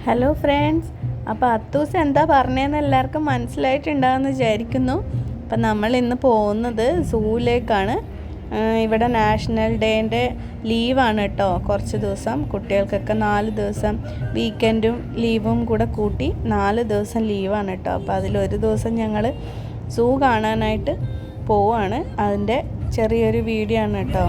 Hello friends, അപ്പോൾ അത്തൂസ് എന്താ പറഞ്ഞതെന്ന് എല്ലാവർക്കും മനസ്സിലായിട്ടുണ്ടാകുമെന്ന് വിചാരിക്കുന്നു. അപ്പം നമ്മൾ ഇന്ന് പോകുന്നത് സൂവിലേക്കാണ്. ഇവിടെ നാഷണൽ ഡേൻ്റെ ലീവാണ് കേട്ടോ. കുറച്ച് ദിവസം കുട്ടികൾക്കൊക്കെ 4 ദിവസം വീക്കെൻഡും ലീവും കൂടെ കൂട്ടി 4 ദിവസം ലീവാണ് കേട്ടോ. അപ്പോൾ അതിലൊരു ദിവസം ഞങ്ങൾ സൂ കാണാനായിട്ട് പോവുകയാണ്. അതിൻ്റെ ചെറിയൊരു വീഡിയോ ആണ് കേട്ടോ.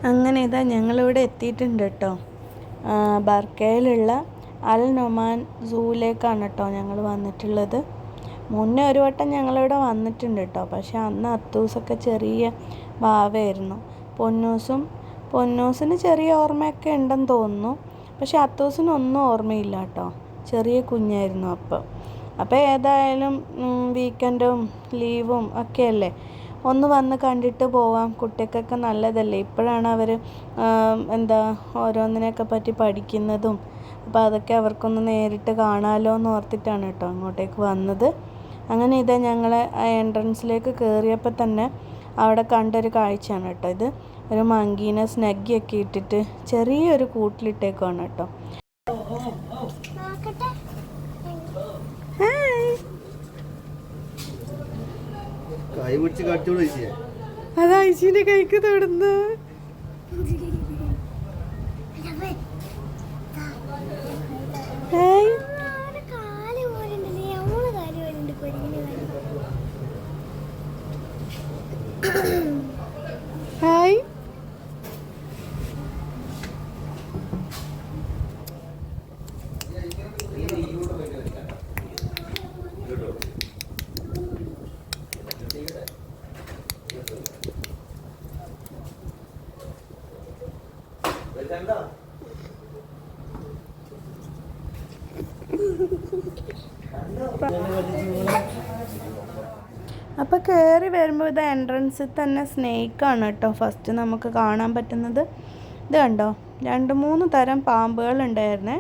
അങ്ങനെ ഇതാ ഞങ്ങളിവിടെ എത്തിയിട്ടുണ്ട് കേട്ടോ. ബർക്കയിലുള്ള അൽ നൊമാൻ സൂവിലേക്കാണ് കേട്ടോ ഞങ്ങൾ വന്നിട്ടുള്ളത്. മുന്നേ ഒരു വട്ടം ഞങ്ങളിവിടെ വന്നിട്ടുണ്ട് കേട്ടോ. പക്ഷെ അന്ന് അത്തൂസൊക്കെ ചെറിയ വാവയായിരുന്നു. പൊന്നൂസിന് ചെറിയ ഓർമ്മയൊക്കെ ഉണ്ടെന്ന് തോന്നുന്നു. പക്ഷെ അത്തൂസിനൊന്നും ഓർമ്മയില്ല കേട്ടോ. ചെറിയ കുഞ്ഞായിരുന്നു അപ്പോൾ ഏതായാലും വീക്കെൻഡും ലീവും ഒക്കെ അല്ലേ, ഒന്ന് വന്ന് കണ്ടിട്ട് പോവാം. കുട്ടികൾക്കൊക്കെ നല്ലതല്ലേ. ഇപ്പോഴാണ് അവർ ഓരോന്നിനെയൊക്കെ പറ്റി പഠിക്കുന്നതും. അപ്പോൾ അതൊക്കെ അവർക്കൊന്ന് നേരിട്ട് കാണാമല്ലോ എന്ന് ഓർത്തിട്ടാണ് കേട്ടോ അങ്ങോട്ടേക്ക് വന്നത്. അങ്ങനെ ഇതാ ഞങ്ങൾ എൻട്രൻസിലേക്ക് കയറിയപ്പോൾ തന്നെ അവിടെ കണ്ടൊരു കാഴ്ചയാണ് കേട്ടോ ഇത്. ഒരു മങ്കീനെ സ്നഗ്ഗിയൊക്കെ ഇട്ടിട്ട് ചെറിയൊരു കൂട്ടിലിട്ടേക്കാണ് കേട്ടോ. അത് ഐശിന്റെ കൈക്ക് തൊടുന്നു. ഹായ്, അപ്പോൾ കയറി വരുമ്പോൾ ഇത് എൻട്രൻസിൽ തന്നെ സ്നേക്കാണ് കേട്ടോ ഫസ്റ്റ് നമുക്ക് കാണാൻ പറ്റുന്നത്. ഇത് കണ്ടോ, 2-3 തരം പാമ്പുകളുണ്ടായിരുന്നേ.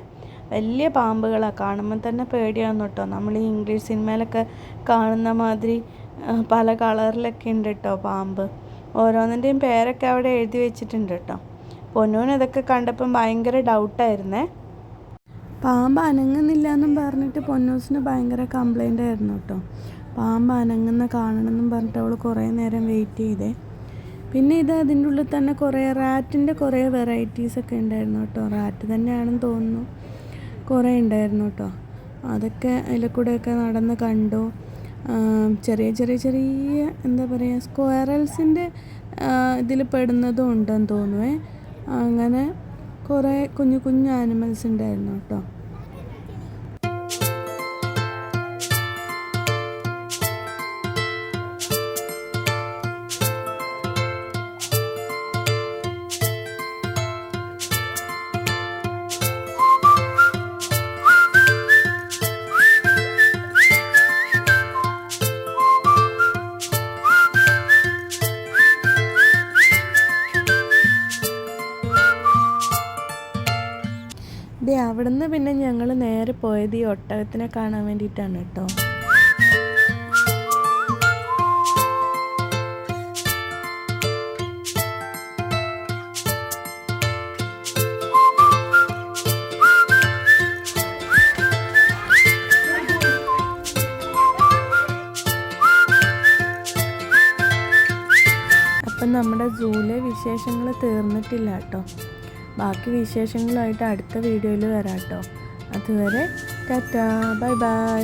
വലിയ പാമ്പുകളാണ്. കാണുമ്പോൾ തന്നെ പേടിയാവുന്നു കേട്ടോ. നമ്മൾ ഈ ഇംഗ്ലീഷ് സിനിമയിലൊക്കെ കാണുന്ന മാതിരി പല കളറിലൊക്കെ ഉണ്ട് കേട്ടോ പാമ്പ്. ഓരോന്നിൻ്റെയും പേരൊക്കെ അവിടെ എഴുതി വെച്ചിട്ടുണ്ട് കേട്ടോ. പൊന്നൂന് ഇതൊക്കെ കണ്ടപ്പം ഭയങ്കര ഡൗട്ടായിരുന്നേ. പാമ്പ് അനങ്ങുന്നില്ല എന്നും പറഞ്ഞിട്ട് പൊന്നൂസിന് ഭയങ്കര കംപ്ലൈൻ്റ് ആയിരുന്നു കേട്ടോ. പാമ്പ് അനങ്ങുന്ന കാണണമെന്നും പറഞ്ഞിട്ട് അവൾ കുറേ നേരം വെയിറ്റ് ചെയ്തേ. പിന്നെ ഇത് അതിൻ്റെ ഉള്ളിൽ തന്നെ റാറ്റിൻ്റെ കുറേ വെറൈറ്റീസൊക്കെ ഉണ്ടായിരുന്നു കേട്ടോ. റാറ്റ് തന്നെയാണെന്ന് തോന്നുന്നു. കുറേ ഉണ്ടായിരുന്നു കേട്ടോ. അതൊക്കെ അതിൽ കൂടെയൊക്കെ നടന്ന് കണ്ടു. ചെറിയ എന്താ പറയുക, സ്ക്വയറൽസിൻ്റെ ഇതിൽ പെടുന്നതും ഉണ്ടെന്ന് തോന്നുവേ. അങ്ങനെ കുറേ കുഞ്ഞു ആനിമൽസ് ഉണ്ടായിരുന്നു കേട്ടോ. അവിടുന്ന് പിന്നെ ഞങ്ങൾ നേരെ പോയത് ഈ ഒട്ടകത്തിനെ കാണാൻ വേണ്ടിയിട്ടാണ് കേട്ടോ. അപ്പം നമ്മുടെ സൂവിലെ വിശേഷങ്ങൾ തീർന്നിട്ടില്ല കേട്ടോ. ബാക്കി വിശേഷങ്ങളുമായിട്ട് അടുത്ത വീഡിയോയിൽ വരാം കേട്ടോ. അതുവരെ ടാറ്റാ, ബൈ ബൈ.